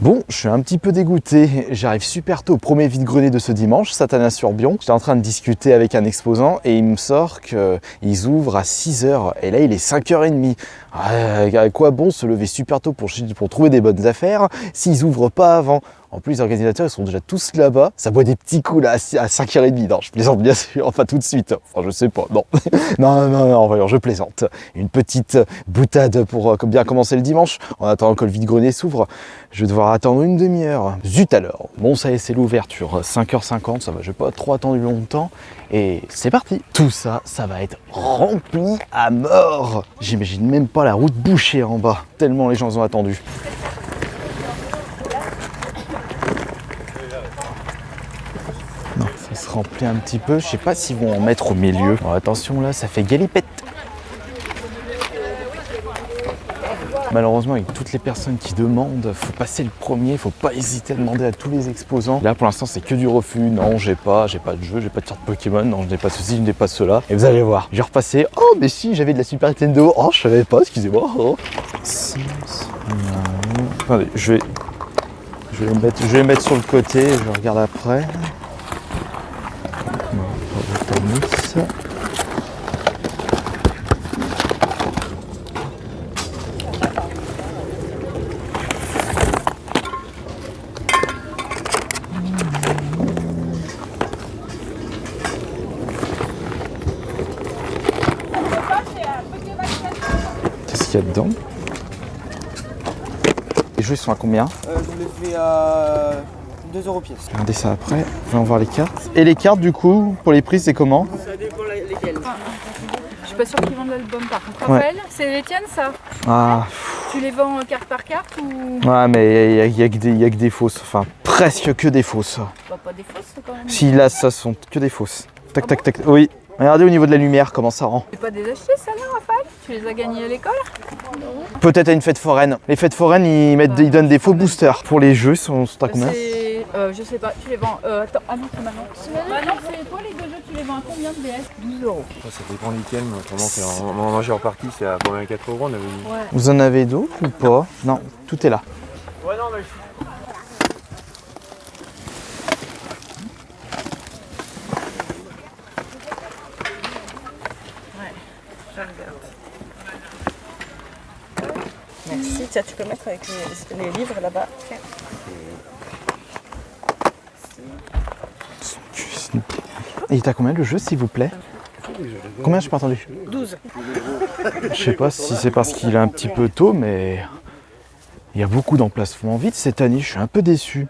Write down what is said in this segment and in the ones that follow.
Bon, je suis un petit peu dégoûté. J'arrive super tôt au premier vide-grenier de ce dimanche, Satanas-sur-Bion. J'étais en train de discuter avec un exposant et il me sort qu'ils ouvrent à 6h. Et là, il est 5h30. À quoi bon se lever super tôt pour trouver des bonnes affaires s'ils ouvrent pas avant? En plus, les organisateurs, ils sont déjà tous là-bas. Ça boit des petits coups là à 5h30. Non, je plaisante bien sûr. Enfin, tout de suite. Enfin, je sais pas. Non, non, voyons, je plaisante. Une petite boutade pour bien commencer le dimanche. En attendant que le vide-grenier s'ouvre. Je vais devoir attendre une demi-heure. Zut alors. Bon, ça y est, c'est l'ouverture. 5h50, ça va. Je vais pas trop attendre longtemps. Et c'est parti. Tout ça, ça va être rempli à mort. J'imagine même pas la route bouchée en bas. Tellement les gens ont attendu. Non, ça se remplit un petit peu. Je sais pas s'ils vont en mettre au milieu. Bon, attention là, ça fait galipette. Malheureusement, avec toutes les personnes qui demandent, faut passer le premier, faut pas hésiter à demander à tous les exposants. Là, pour l'instant, c'est que du refus. Non, j'ai pas de jeu, j'ai pas de carte Pokémon, non, je n'ai pas ceci, je n'ai pas cela. Et vous allez voir, je vais repasser. Oh, mais si, j'avais de la Super Nintendo. Oh, je savais pas, excusez-moi. Oh. Attendez, je vais les mettre sur le côté, je regarde après. Non, qu'est-ce qu'il y a dedans? Les jeux ils sont à combien? Je les fais à 2 € pièce. Regardez ça après, voyons voir les cartes. Et les cartes du coup, pour les prix c'est comment? Ça dépend lesquelles. Je suis pas sûre qu'ils vendent l'album par contre. Raphaël, c'est les tiennes ça? Ah. Tu les vends carte par carte ou? Ouais mais il y a que des fausses, enfin presque que des fausses. Bah pas des fausses quand même. Si là ça sont que des fausses. Tac tac tac, oui. Regardez au niveau de la lumière comment ça rend. Tu peux pas des acheter ça là Raphaël? Tu les as gagnées à l'école? Peut-être à une fête foraine. Les fêtes foraines ils donnent des faux boosters. Pour les jeux, sont à combien? Je sais pas, tu les vends. Attends, ah non, c'est Manon. Manon, c'est toi les deux jeux, tu les vends à combien de BS? 12 €. Ça dépend lesquels, mais autrement c'est en majeure partie c'est à combien? 4 € on avait dit. Ouais. Vous en avez d'autres ou pas? Non, tout est là. Ouais non mais Je regarde. Merci, tiens, tu peux mettre avec les livres là-bas. Okay. Et il est à combien le jeu s'il vous plaît? Combien j'ai pas entendu? 12. Je sais pas si c'est parce qu'il est un petit peu tôt, mais il y a beaucoup d'emplacements vides cette année, je suis un peu déçu.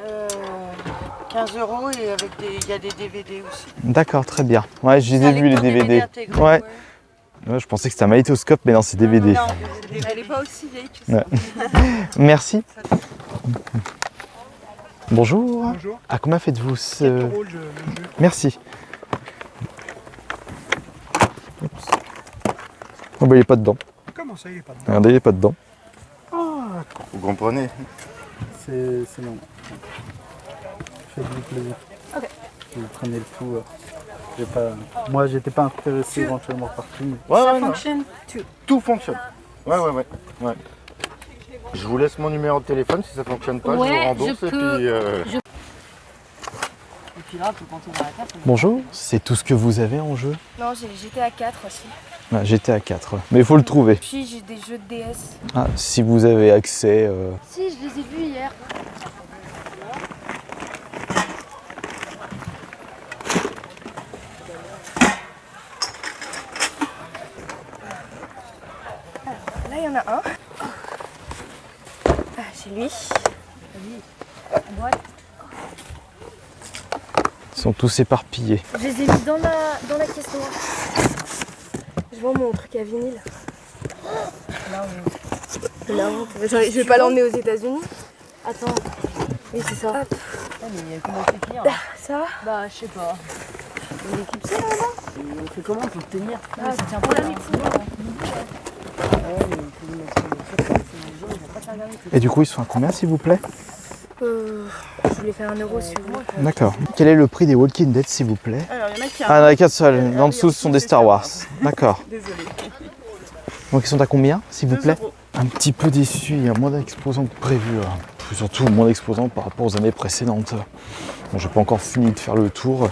Euh, 15 € et il y a des DVD aussi. D'accord, très bien. Ouais, je les ai vus les DVD. intégré, Ouais. Ouais, je pensais que c'était un magnétoscope, mais non, c'est DVD. Non, elle n'est pas aussi vieille que ça. Ouais. Merci. Bonjour. Bonjour. À combien faites-vous ce... 4 € le jeu. Merci. Oups. Oh bah il est pas dedans. Comment ça, il est pas dedans? Regardez, il est pas dedans. vous comprenez. C'est non. Faites-vous plaisir. Ok. Vous prenez le tout. Moi, j'étais pas intéressé éventuellement par tout. Mais... Ouais, Ça ouais, non, fonctionne. tout fonctionne. Ouais. Je vous laisse mon numéro de téléphone, si ça fonctionne pas, je vous rembourse et puis... Et puis là, on peut compter dans la table. Bonjour, c'est tout ce que vous avez en jeu? Non, j'étais à 4 aussi. Ah, j'étais à 4, mais il faut le trouver. Puis j'ai des jeux de DS. Ah, si vous avez accès... Si, je les ai vus hier. Alors, là, il y en a un. Ah, c'est lui. À droite. Ils sont tous éparpillés. Je les ai mis dans la caisse noire. Je vends mon truc à vinyle. Là-haut. Je vais pas l'emmener aux États-Unis. Attends. Oui, c'est ça. Mais comment c'est pire? Ça va? Bah, je sais pas. Il est éclipsé là-bas. On fait comment pour le tenir? Ah, ça tient pas la mixer. Et du coup, ils sont à combien, s'il vous plaît? Je voulais faire 1 euro si vous voulez. D'accord. Quel est le prix des Walking Dead, s'il vous plaît? Alors, il y en a qui Ah, il n'y en a qu'un seul. En dessous, ce sont des Star Wars. D'accord. Désolée. Donc, ils sont à combien, s'il vous 2 plaît? euros. Un petit peu déçu, il y a moins d'exposants que prévu. Surtout moins d'exposants par rapport aux années précédentes. Bon, j'ai pas encore fini de faire le tour.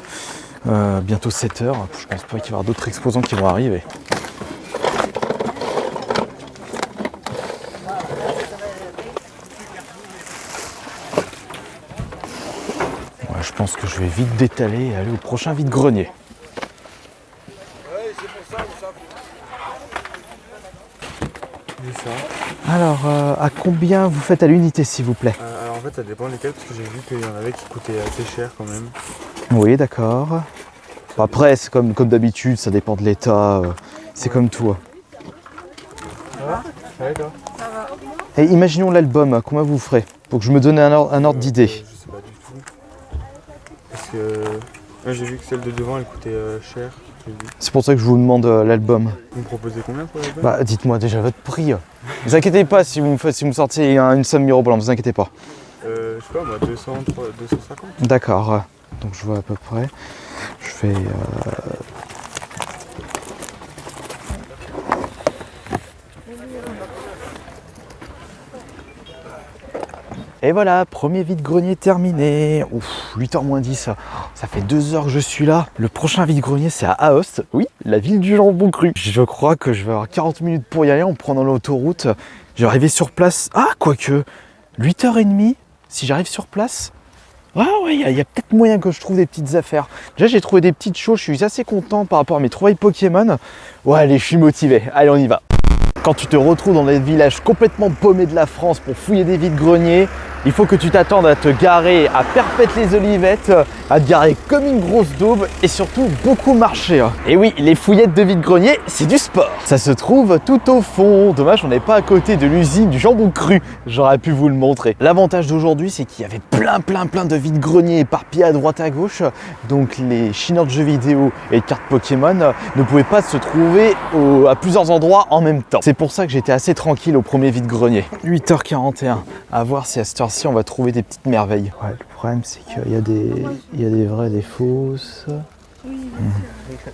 Bientôt 7 h. Je pense pas qu'il va y avoir d'autres exposants qui vont arriver. Ouais, je pense que je vais vite détaler et aller au prochain vide-grenier. Alors, à combien vous faites à l'unité, s'il vous plaît? Alors en fait, ça dépend lesquels, parce que j'ai vu qu'il y en avait qui coûtaient assez cher quand même. Oui, d'accord. Après, c'est comme d'habitude, ça dépend de l'état. C'est comme tout. Ça va? Ça va et toi? Et imaginons l'album, combien vous ferez? Pour que je me donne un ordre d'idée. Je sais pas du tout. Parce que moi j'ai vu que celle de devant elle coûtait cher. C'est pour ça que je vous demande l'album. Vous me proposez combien pour l'album? Bah, dites-moi déjà votre prix. Ne vous inquiétez pas si vous me sortez une somme mirobolante, ne vous inquiétez pas. Je sais pas moi, 200, 250. D'accord. Donc je vois à peu près. Je fais... Et voilà, premier vide-grenier terminé. Ouf, 8h moins 10. Ça fait 2 heures que je suis là. Le prochain vide-grenier, c'est à Aoste. Oui, la ville du jambon cru. Je crois que je vais avoir 40 minutes pour y aller en prenant l'autoroute. Je vais arriver sur place. Ah, quoique, 8h30, si j'arrive sur place. Ah ouais, il y a peut-être moyen que je trouve des petites affaires. Déjà, j'ai trouvé des petites choses. Je suis assez content par rapport à mes trouvailles Pokémon. Ouais, allez, je suis motivé. Allez, on y va. Quand tu te retrouves dans des villages complètement paumés de la France pour fouiller des vides-greniers, il faut que tu t'attendes à te garer à Perpète-les-Olivettes, à te garer comme une grosse daube et surtout beaucoup marcher. Et oui, les fouillettes de vide-grenier, c'est du sport. Ça se trouve tout au fond. Dommage, on n'est pas à côté de l'usine du jambon cru. J'aurais pu vous le montrer. L'avantage d'aujourd'hui, c'est qu'il y avait plein de vide-greniers éparpillés à droite à gauche. Donc les chineurs de jeux vidéo et de cartes Pokémon ne pouvaient pas se trouver à plusieurs endroits en même temps. C'est pour ça que j'étais assez tranquille au premier vide-grenier. 8h41, à voir si à cette heure-ci on va trouver des petites merveilles. Ouais, le problème c'est qu'il y a des vraies, des fausses. Oui,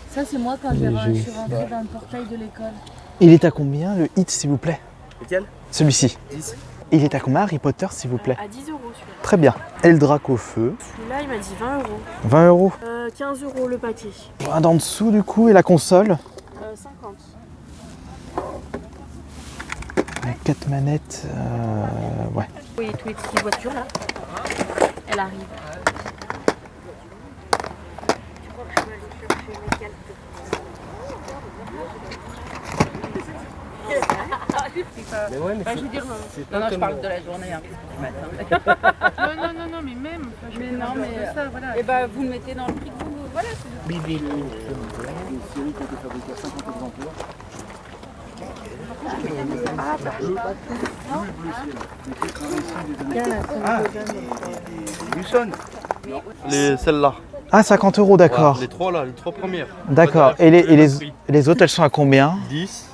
ça c'est moi quand je suis rentrée dans le portail de l'école. Il est à combien le hit, s'il vous plaît? Lequel? Celui-ci. 10. Il est à combien Harry Potter, s'il vous plaît? À 10 euros celui-là. Très bien. Eldrac au feu. Celui-là il m'a dit 20 euros. 20 euros. 15 euros le paquet. Un d'en dessous du coup et la console. 50. 4 manettes. Ouais. Oui, tous les petites voitures là. Elle arrive. Mais ouais, mais Je veux dire, c'est non, pas je comme, parle de la journée, hein, du matin. Non, mais même. Mais non, mais ça, voilà. et bah, vous le mettez dans le prix que vous. Voilà, c'est Bibi. Celle-là. Ah, 50 euros, d'accord. Les trois là, les trois premières. D'accord. Et les autres, elles sont à combien? 10.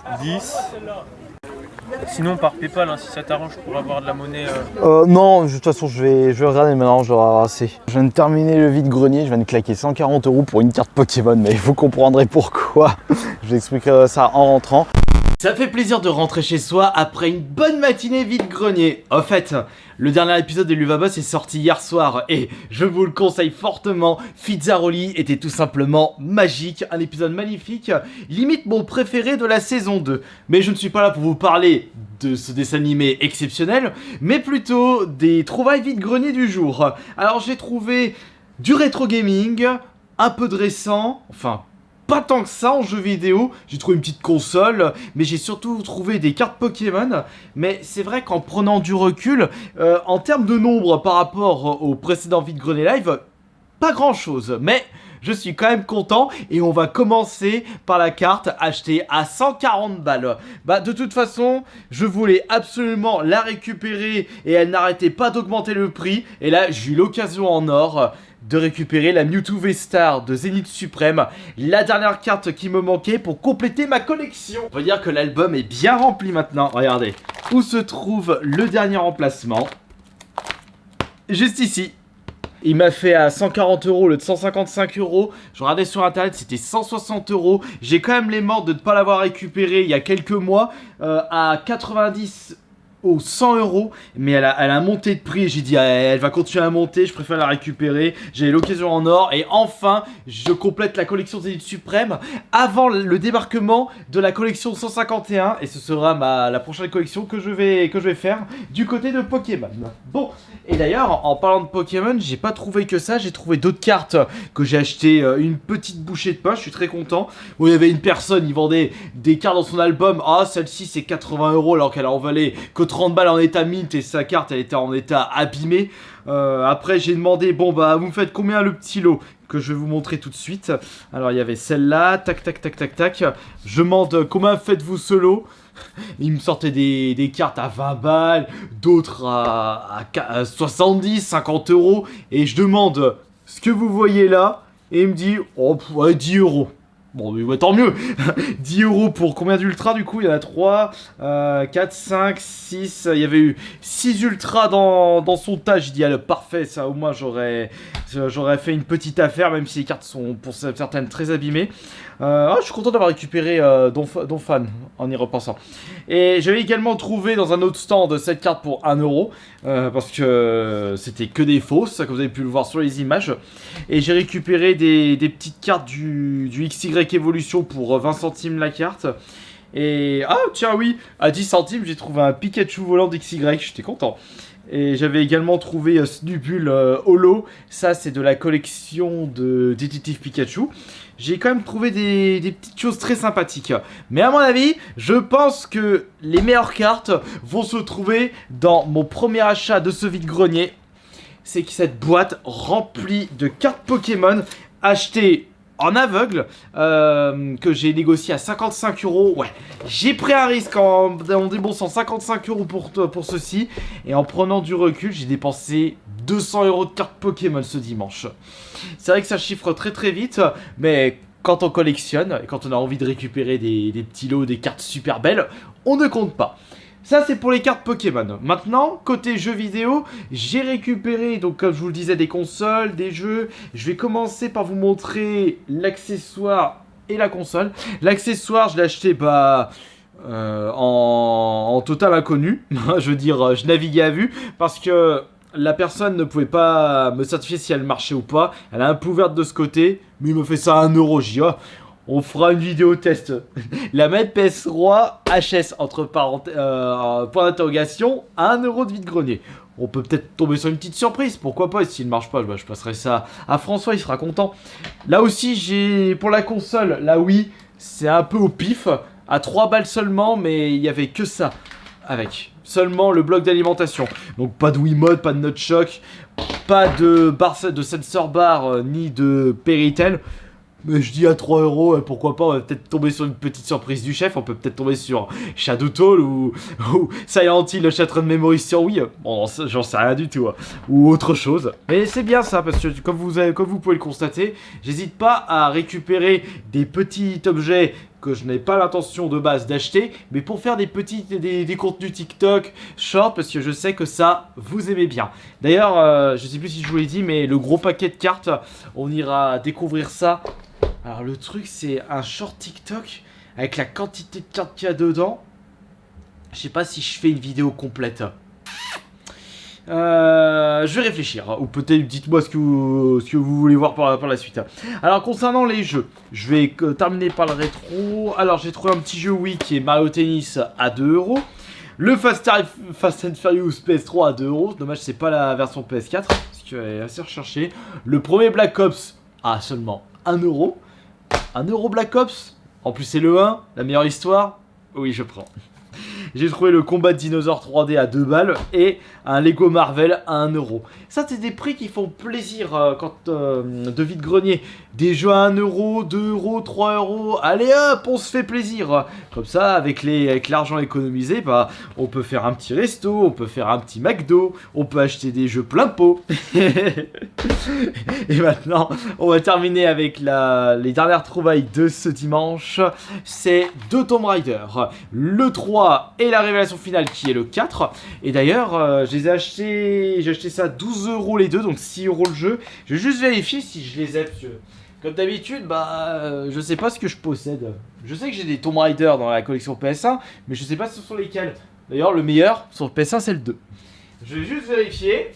Sinon par PayPal, hein, si ça t'arrange pour avoir de la monnaie. Non, de toute façon, je vais regarder maintenant, je dois avoir assez. Je viens de terminer le vide-grenier, je viens de claquer 140 euros pour une carte Pokémon, mais vous comprendrez pourquoi. Je vous expliquerai ça en rentrant. Ça fait plaisir de rentrer chez soi après une bonne matinée vide-grenier. En fait, le dernier épisode de l'Uvaboss est sorti hier soir et je vous le conseille fortement. Fizzaroli était tout simplement magique, un épisode magnifique, limite mon préféré de la saison 2. Mais je ne suis pas là pour vous parler de ce dessin animé exceptionnel, mais plutôt des trouvailles vide-grenier du jour. Alors j'ai trouvé du rétro gaming, un peu de récent, enfin... pas tant que ça en jeu vidéo, j'ai trouvé une petite console, mais j'ai surtout trouvé des cartes Pokémon. Mais c'est vrai qu'en prenant du recul, en termes de nombre par rapport au précédent vide-grenier live, pas grand chose, mais je suis quand même content et on va commencer par la carte achetée à 140 balles. Bah de toute façon, je voulais absolument la récupérer et elle n'arrêtait pas d'augmenter le prix. Et là, j'ai eu l'occasion en or de récupérer la Mewtwo V-Star de Zénith Suprême, la dernière carte qui me manquait pour compléter ma collection. On va dire que l'album est bien rempli maintenant. Regardez, où se trouve le dernier emplacement? Juste ici. Il m'a fait à 140 € le de 155 €. Je regardais sur internet, c'était 160 €. J'ai quand même les morts de ne pas l'avoir récupéré il y a quelques mois à 90 ou 100 €, mais elle a monté de prix. J'ai dit elle va continuer à monter, je préfère la récupérer. J'ai l'occasion en or et enfin je complète la collection Zénith Suprême avant le débarquement de la collection 151 et ce sera la prochaine collection que je vais faire du côté de Pokémon. Bon, et d'ailleurs en parlant de Pokémon, j'ai pas trouvé que ça, j'ai trouvé d'autres cartes que j'ai acheté une petite bouchée de pain, je suis très content. Bon, il y avait une personne, il vendait des cartes dans son album. Ah, celle-ci c'est 80 € alors qu'elle en valait que 30 balles en état mint et sa carte elle était en état abîmé. Après j'ai demandé, bon bah vous me faites combien le petit lot que je vais vous montrer tout de suite. Alors il y avait celle-là, tac tac tac tac tac. Je demande combien faites-vous ce lot. Il me sortait des cartes à 20 balles, d'autres à 70, 50 € et je demande ce que vous voyez là et il me dit oh ouais, 10 €. Bon, bah, tant mieux. 10 € pour combien d'ultras du coup? Il y en a 3, 4, 5, 6. Il y avait eu 6 ultras dans son tas. J'ai dit, ah, parfait, ça au moins j'aurais fait une petite affaire, même si les cartes sont pour certaines très abîmées. Je suis content d'avoir récupéré Donphan en y repensant. Et j'avais également trouvé dans un autre stand cette carte pour 1 € parce que c'était que des fausses, comme vous avez pu le voir sur les images. Et j'ai récupéré des petites cartes du XY Evolution pour 20 centimes la carte. Et ah tiens oui, à 10 centimes j'ai trouvé un Pikachu volant d'XY, j'étais content. Et j'avais également trouvé Snubbull Holo, ça c'est de la collection de Détective Pikachu. J'ai quand même trouvé des petites choses très sympathiques. Mais à mon avis, je pense que les meilleures cartes vont se trouver dans mon premier achat de ce vide-grenier. C'est que cette boîte remplie de cartes Pokémon achetées en aveugle, que j'ai négocié à 55 €. Ouais, j'ai pris un risque en déboursant 55 € pour ceci. Et en prenant du recul, j'ai dépensé 200 € de cartes Pokémon ce dimanche. C'est vrai que ça chiffre très très vite, mais quand on collectionne, et quand on a envie de récupérer des petits lots, des cartes super belles, on ne compte pas. Ça c'est pour les cartes Pokémon. Maintenant, côté jeux vidéo, j'ai récupéré, donc comme je vous le disais, des consoles, des jeux. Je vais commencer par vous montrer l'accessoire et la console. L'accessoire, je l'ai acheté en total inconnu. Je veux dire, je naviguais à vue parce que la personne ne pouvait pas me certifier si elle marchait ou pas. Elle a un peu ouverte de ce côté, mais il me fait ça à 1 €. J'y dis, on fera une vidéo test. La manette PS3 HS entre point d'interrogation à 1 € de vide-grenier. On peut peut-être tomber sur une petite surprise, pourquoi pas. Et s'il ne marche pas, je passerai ça à François, il sera content. Là aussi, j'ai pour la console, la Wii, c'est un peu au pif, à 3 balles seulement, mais il n'y avait que ça avec. Seulement le bloc d'alimentation. Donc pas de Wiimote, pas de Nunchuk, pas de sensor bar, ni de Péritel. Mais je dis à 3 €, pourquoi pas, on va peut-être tomber sur une petite surprise du chef. On peut peut-être tomber sur Shadow Tall ou Silent Hill, le Shattered Memory sur Wii. Bon, j'en sais rien du tout. Ou autre chose. Mais c'est bien ça, parce que comme vous pouvez le constater, j'hésite pas à récupérer des petits objets que je n'ai pas l'intention de base d'acheter, mais pour faire des contenus TikTok, short, parce que je sais que ça, vous aimez bien. D'ailleurs, je sais plus si je vous l'ai dit, mais le gros paquet de cartes, on ira découvrir ça. Alors le truc, c'est un short TikTok avec la quantité de cartes qu'il y a dedans. Je sais pas si je fais une vidéo complète. Je vais réfléchir, ou peut-être dites-moi ce que vous voulez voir par la suite. Alors concernant les jeux, je vais terminer par le rétro. Alors j'ai trouvé un petit jeu Wii qui est Mario Tennis à 2 €. Le Fast and Furious PS3 à 2 €. Dommage c'est pas la version PS4, parce qu'elle est assez recherchée. Le premier Black Ops à seulement 1 €. 1 € Black Ops. En plus c'est le 1, la meilleure histoire. Oui je prends. J'ai trouvé le combat de dinosaures 3D à 2 balles et un Lego Marvel à 1 euro. Ça, c'est des prix qui font plaisir quand de vide-grenier. Des jeux à 1 euro, 2 euros, 3 euros. Allez hop, on se fait plaisir. Comme ça, avec l'argent économisé, bah, on peut faire un petit resto, on peut faire un petit McDo, on peut acheter des jeux plein pot. Et maintenant, on va terminer avec les dernières trouvailles de ce dimanche. C'est 2 Tomb Raider, le 3 et la révélation finale qui est le 4. Et d'ailleurs, j'ai acheté ça à 12 euros les deux, donc 6 euros le jeu. Je vais juste vérifier si je les ai, parce que comme d'habitude, bah, je sais pas ce que je possède. Je sais que j'ai des Tomb Raider dans la collection PS1, mais je sais pas ce sont lesquels. D'ailleurs, le meilleur sur PS1, c'est le 2. Je vais juste vérifier.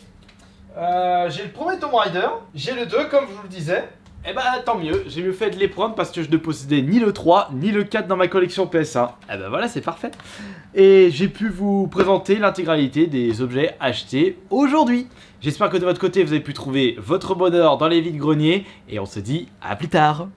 J'ai le premier Tomb Raider, j'ai le 2 comme je vous le disais. Et bah tant mieux, j'ai mieux fait de les prendre parce que je ne possédais ni le 3 ni le 4 dans ma collection PS1. Et bah voilà, c'est parfait. Et j'ai pu vous présenter l'intégralité des objets achetés aujourd'hui. J'espère que de votre côté vous avez pu trouver votre bonheur dans les vides-greniers et on se dit à plus tard.